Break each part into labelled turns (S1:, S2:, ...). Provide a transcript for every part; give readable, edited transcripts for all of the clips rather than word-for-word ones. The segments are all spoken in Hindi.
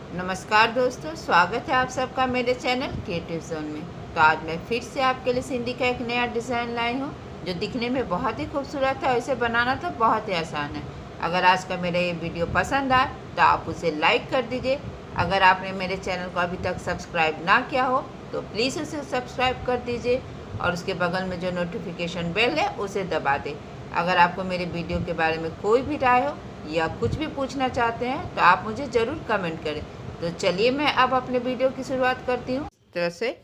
S1: नमस्कार दोस्तों, स्वागत है आप सबका मेरे चैनल क्रिएटिव जोन में। तो आज मैं फिर से आपके लिए सिंधी का एक नया डिज़ाइन लाई हूँ जो दिखने में बहुत ही खूबसूरत है और इसे बनाना तो बहुत ही आसान है। अगर आज का मेरा ये वीडियो पसंद आए तो आप उसे लाइक कर दीजिए। अगर आपने मेरे चैनल को अभी तक सब्सक्राइब ना किया हो तो प्लीज़ उसे सब्सक्राइब कर दीजिए और उसके बगल में जो नोटिफिकेशन बेल है उसे दबा दें। अगर आपको मेरे वीडियो के बारे में कोई भी राय हो या कुछ भी पूछना चाहते हैं तो आप मुझे ज़रूर कमेंट करें। तो चलिए मैं अब अपने वीडियो की शुरुआत करती हूँ। इस तरह से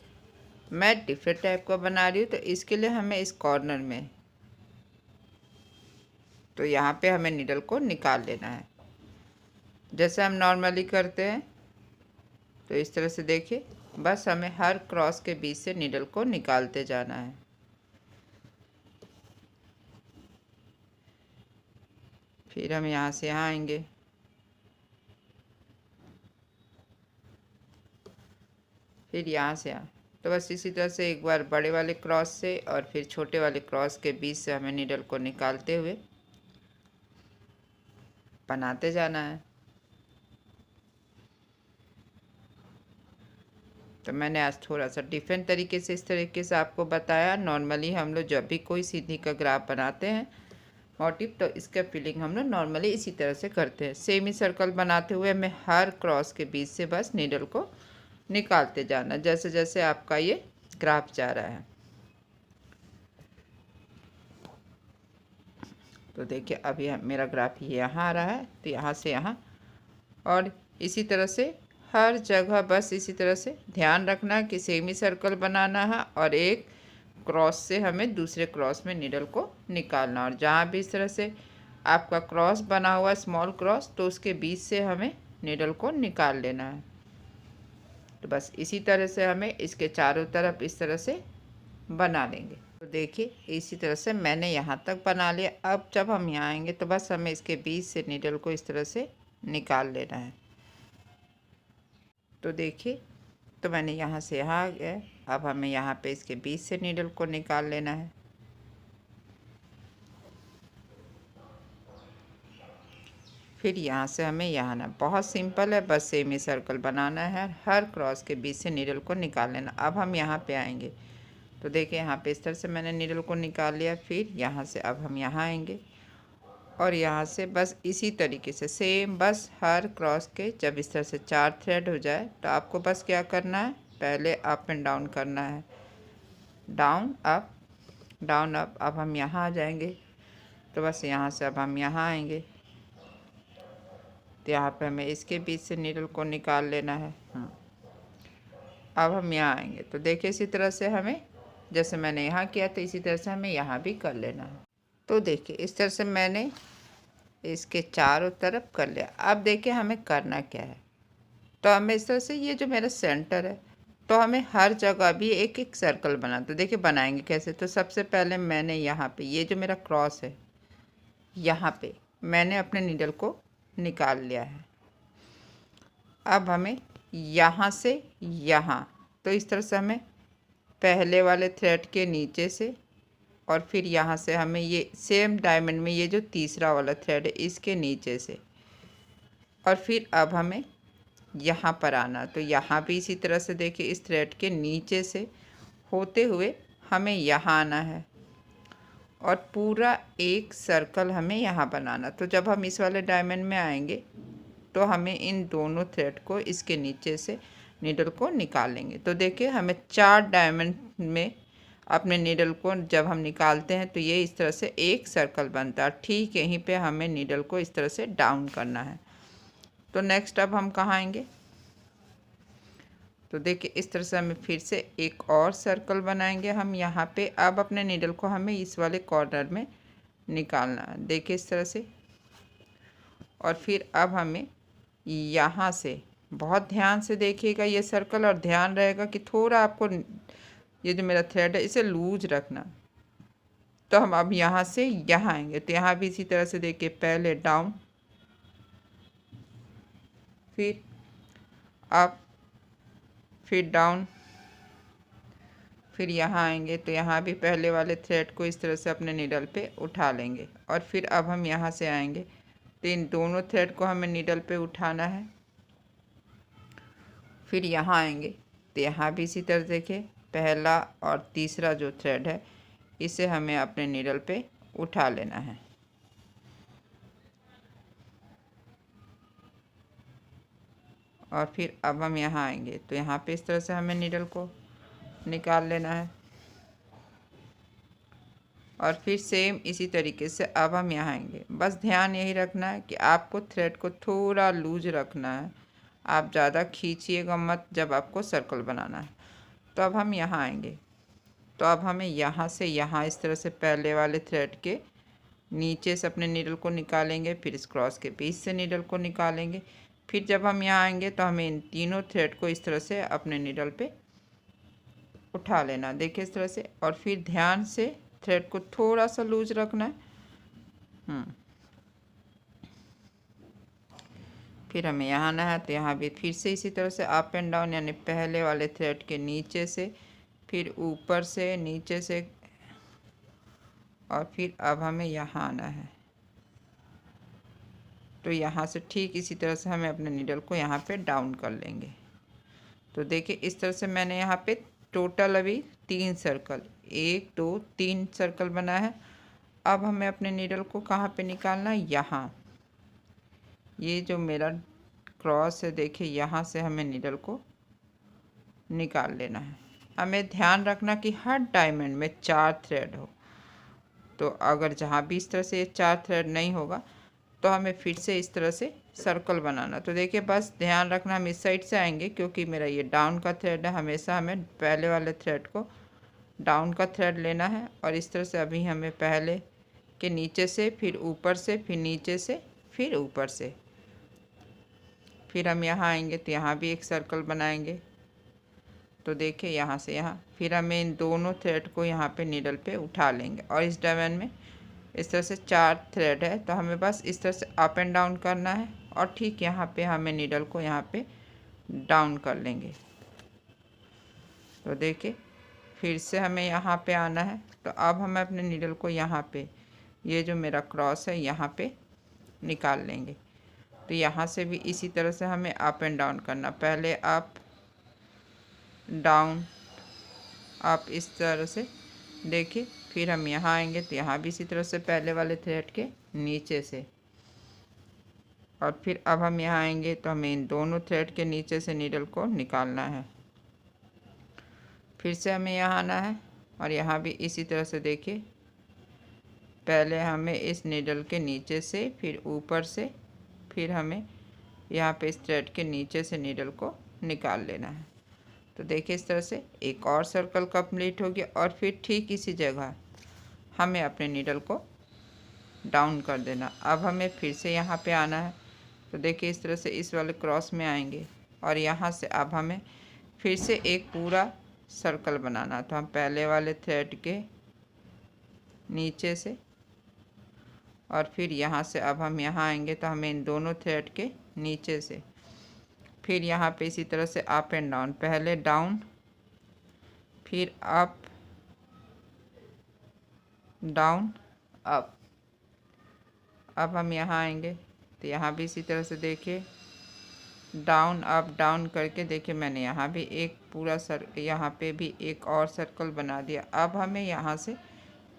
S1: मैं डिफरेंट टाइप का बना रही हूँ। तो इसके लिए हमें इस कॉर्नर में तो यहाँ पे हमें नीडल को निकाल लेना है जैसे हम नॉर्मली करते हैं। तो इस तरह से देखिए, बस हमें हर क्रॉस के बीच से नीडल को निकालते जाना है। फिर हम यहाँ से यहाँ आएंगे, फिर यहाँ से यहाँ। तो बस इसी तरह से एक बार बड़े वाले क्रॉस से और फिर छोटे वाले क्रॉस के बीच से हमें नीडल को निकालते हुए बनाते जाना है। तो मैंने आज थोड़ा सा डिफरेंट तरीके से इस तरीके से आपको बताया। नॉर्मली हम लोग जब भी कोई सीधी का ग्राफ बनाते हैं मोटिव, तो इसका फिलिंग हम लोग नॉर्मली इसी तरह से करते हैं। सेमी सर्कल बनाते हुए हमें हर क्रॉस के बीच से बस नीडल को निकालते जाना जैसे जैसे आपका ये ग्राफ जा रहा है। तो देखिए अभी मेरा ग्राफ यहाँ आ रहा है, तो यहाँ से यहाँ और इसी तरह से हर जगह बस इसी तरह से ध्यान रखना कि सेमी सर्कल बनाना है और एक क्रॉस से हमें दूसरे क्रॉस में नीडल को निकालना। और जहाँ भी इस तरह से आपका क्रॉस बना हुआ स्मॉल क्रॉस, तो उसके बीच से हमें नीडल को निकाल लेना है। तो बस इसी तरह से हमें इसके चारों तरफ इस तरह से बना लेंगे। तो देखिए इसी तरह से मैंने यहाँ तक बना लिया। अब जब हम यहाँ आएंगे तो बस हमें इसके बीच से नीडल को इस तरह से निकाल लेना है। तो देखिए, तो मैंने यहाँ से यहाँ आ गया। अब हमें यहाँ पे इसके बीच से नीडल को निकाल लेना है। फिर यहाँ से हमें यहाँ आना। बहुत सिंपल है, बस सेमी सर्कल बनाना है, हर क्रॉस के बीच से नीडल को निकाल लेना। अब हम यहाँ पे आएंगे तो देखिए यहाँ पे इस तरह से मैंने नीडल को निकाल लिया। फिर यहाँ से अब हम यहाँ आएंगे और यहाँ से बस इसी तरीके से सेम, बस हर क्रॉस के जब इस तरह से 4 थ्रेड हो जाए तो आपको बस क्या करना है, पहले अप एंड डाउन करना है, डाउन अप डाउन अप। अब हम यहाँ आ जाएंगे तो बस यहाँ से अब हम यहाँ आएंगे तो यहाँ पे हमें इसके बीच से नीडल को निकाल लेना है। अब हम यहाँ आएंगे तो देखिए इसी तरह से हमें, जैसे मैंने यहाँ किया तो इसी तरह से हमें यहाँ भी कर लेना है। तो देखिए इस तरह से मैंने इसके चारों तरफ कर लिया। अब देखिए हमें करना क्या है। तो हमें इस तरह से ये जो मेरा सेंटर है, तो हमें हर जगह भी एक एक सर्कल बना। तो देखिए बनाएंगे कैसे। तो सबसे पहले मैंने यहाँ पे ये जो मेरा क्रॉस है, यहाँ पे मैंने अपने नीडल को निकाल लिया है। अब हमें यहाँ से यहाँ, तो इस तरह से हमें पहले वाले थ्रेड के नीचे से और फिर यहाँ से हमें ये सेम डायमंड में ये जो तीसरा वाला थ्रेड है इसके नीचे से, और फिर अब हमें यहाँ पर आना। तो यहाँ भी इसी तरह से देखिए इस थ्रेड के नीचे से होते हुए हमें यहाँ आना है और पूरा एक सर्कल हमें यहाँ बनाना। तो जब हम इस वाले डायमंड में आएंगे तो हमें इन दोनों थ्रेड को इसके नीचे से नीडल को निकाल लेंगे। तो देखिए हमें 4 डायमंड में अपने नीडल को जब हम निकालते हैं तो ये इस तरह से एक सर्कल बनता है। ठीक यहीं पे हमें नीडल को इस तरह से डाउन करना है। तो नेक्स्ट अब हम कहाँ आएंगे, तो देखिए इस तरह से हमें फिर से एक और सर्कल बनाएंगे हम यहाँ पे। अब अपने नीडल को हमें इस वाले कॉर्नर में निकालना है, देखिए इस तरह से। और फिर अब हमें यहाँ से बहुत ध्यान से देखिएगा ये सर्कल, और ध्यान रहेगा कि थोड़ा आपको ये जो मेरा थ्रेड है इसे लूज रखना। तो हम अब यहाँ से यहाँ आएंगे तो यहाँ भी इसी तरह से देखिए, पहले डाउन, फिर अप, फिर डाउन, फिर यहाँ आएंगे तो यहाँ भी पहले वाले थ्रेड को इस तरह से अपने नीडल पे उठा लेंगे। और फिर अब हम यहाँ से आएंगे तो इन दोनों थ्रेड को हमें नीडल पे उठाना है फिर यहाँ आएंगे तो यहाँ भी इसी तरह देखिए पहला और तीसरा जो थ्रेड है इसे हमें अपने नीडल पे उठा लेना है। और फिर अब हम यहाँ आएंगे तो यहाँ पे इस तरह से हमें नीडल को निकाल लेना है। और फिर सेम इसी तरीके से अब हम यहाँ आएंगे। बस ध्यान यही रखना है कि आपको थ्रेड को थोड़ा लूज रखना है, आप ज़्यादा खींचिएगा मत जब आपको सर्कल बनाना है। तो अब हम यहाँ आएंगे तो अब हमें यहाँ से यहाँ इस तरह से पहले वाले थ्रेड के नीचे से अपने नीडल को निकालेंगे, फिर इस क्रॉस के बीच से नीडल को निकालेंगे। फिर जब हम यहाँ आएंगे तो हमें इन तीनों थ्रेड को इस तरह से अपने नीडल पे उठा लेना, देखिए इस तरह से। और फिर ध्यान से थ्रेड को थोड़ा सा लूज रखना है। फिर हमें यहाँ आना है तो यहाँ भी फिर से इसी तरह से अप एंड डाउन, यानी पहले वाले थ्रेड के नीचे से, फिर ऊपर से, नीचे से, और फिर अब हमें यहाँ आना है तो यहाँ से ठीक इसी तरह से हमें अपने नीडल को यहाँ पे डाउन कर लेंगे। तो देखिए इस तरह से मैंने यहाँ पे टोटल अभी 3 सर्कल, 1 2 3 सर्कल बना है। अब हमें अपने नीडल को कहाँ पे निकालना है, यहाँ, ये जो मेरा क्रॉस है देखिए यहाँ से हमें नीडल को निकाल लेना है। हमें ध्यान रखना कि हर डायमंड में 4 थ्रेड हो, तो अगर जहाँ भी इस तरह से ये 4 थ्रेड नहीं होगा तो हमें फिर से इस तरह से सर्कल बनाना। तो देखिए बस ध्यान रखना, हम इस साइड से आएंगे क्योंकि मेरा ये डाउन का थ्रेड है, हमेशा हमें पहले वाले थ्रेड को डाउन का थ्रेड लेना है। और इस तरह से अभी हमें पहले के नीचे से, फिर ऊपर से, फिर नीचे से, फिर ऊपर से, फिर हम यहाँ आएंगे तो यहाँ भी एक सर्कल बनाएंगे। तो देखिए यहाँ से यहाँ, फिर हमें इन दोनों थ्रेड को यहाँ पे नीडल पे उठा लेंगे। और इस डायमंड में इस तरह से 4 थ्रेड है तो हमें बस इस तरह से अप एंड डाउन करना है और ठीक यहाँ पे हमें नीडल को यहाँ पे डाउन कर लेंगे। तो देखिए फिर से हमें यहाँ पे आना है तो अब हम अपने नीडल को यहाँ पे, ये जो मेरा क्रॉस है यहाँ पे निकाल लेंगे। तो यहाँ से भी इसी तरह से हमें अप एंड डाउन करना, पहले अप डाउन अप, इस तरह से देखिए। फिर हम यहाँ आएंगे तो यहाँ भी इसी तरह से पहले वाले थ्रेड के नीचे से, और फिर अब हम यहाँ आएंगे तो हमें इन दोनों थ्रेड के नीचे से नीडल को निकालना है। फिर से हमें यहाँ आना है और यहाँ भी इसी तरह से देखिए, पहले हमें इस नीडल के नीचे से, फिर ऊपर से, फिर हमें यहाँ पे इस थ्रेड के नीचे से नीडल को निकाल लेना है। तो देखिए इस तरह से एक और सर्कल कंप्लीट हो गया। और फिर ठीक इसी जगह हमें अपने नीडल को डाउन कर देना। अब हमें फिर से यहाँ पे आना है तो देखिए इस तरह से इस वाले क्रॉस में आएंगे और यहाँ से अब हमें फिर से एक पूरा सर्कल बनाना। तो हम पहले वाले थ्रेड के नीचे से, और फिर यहाँ से अब हम यहाँ आएंगे तो हमें इन दोनों थ्रेड के नीचे से, फिर यहाँ पे इसी तरह से अप एंड डाउन, पहले डाउन फिर अप डाउन अप। अब हम यहाँ आएंगे तो यहाँ भी इसी तरह से देखिए डाउन अप डाउन करके, देखिए मैंने यहाँ भी एक पूरा यहाँ पे भी एक और सर्कल बना दिया। अब हमें यहाँ से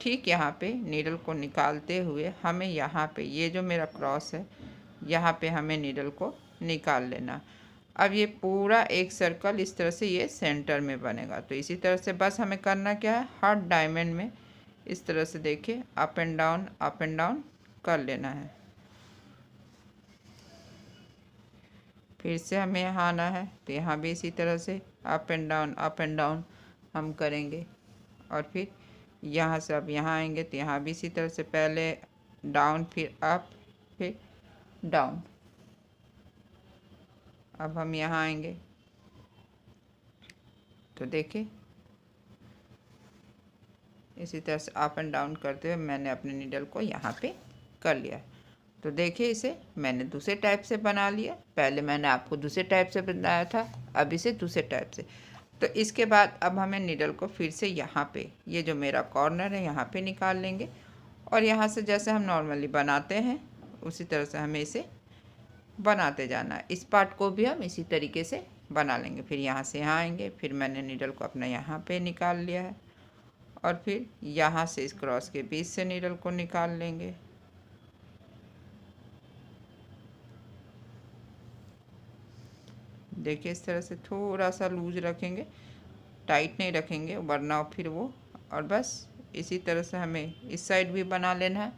S1: ठीक यहाँ पे नीडल को निकालते हुए हमें यहाँ पे ये जो मेरा क्रॉस है यहाँ पे हमें नीडल को निकाल लेना। अब ये पूरा एक सर्कल इस तरह से ये सेंटर में बनेगा। तो इसी तरह से बस हमें करना क्या है, हर डायमंड में इस तरह से देखिए अप एंड डाउन कर लेना है। फिर से हमें यहाँ आना है तो यहाँ भी इसी तरह से अप एंड डाउन हम करेंगे। और फिर यहाँ से अब यहाँ आएंगे तो यहाँ भी इसी तरह से पहले डाउन फिर अप फिर डाउन। अब हम यहाँ आएंगे तो देखिए इसी तरह से अप एंड डाउन करते हुए मैंने अपने नीडल को यहाँ पे कर लिया। तो देखिए इसे मैंने दूसरे टाइप से बना लिया, पहले मैंने आपको दूसरे टाइप से बनाया था, अब इसे दूसरे टाइप से। तो इसके बाद अब हमें नीडल को फिर से यहाँ पे, ये जो मेरा कॉर्नर है यहाँ पे निकाल लेंगे और यहाँ से जैसे हम नॉर्मली बनाते हैं उसी तरह से हमें इसे बनाते जाना है। इस पार्ट को भी हम इसी तरीके से बना लेंगे। फिर यहाँ से यहाँ आएंगे, फिर मैंने नीडल को अपना यहाँ पे निकाल लिया है और फिर यहाँ से इस क्रॉस के बीच से नीडल को निकाल लेंगे। देखिए इस तरह से थोड़ा सा लूज रखेंगे, टाइट नहीं रखेंगे वरना फिर वो, और बस इसी तरह से हमें इस साइड भी बना लेना है।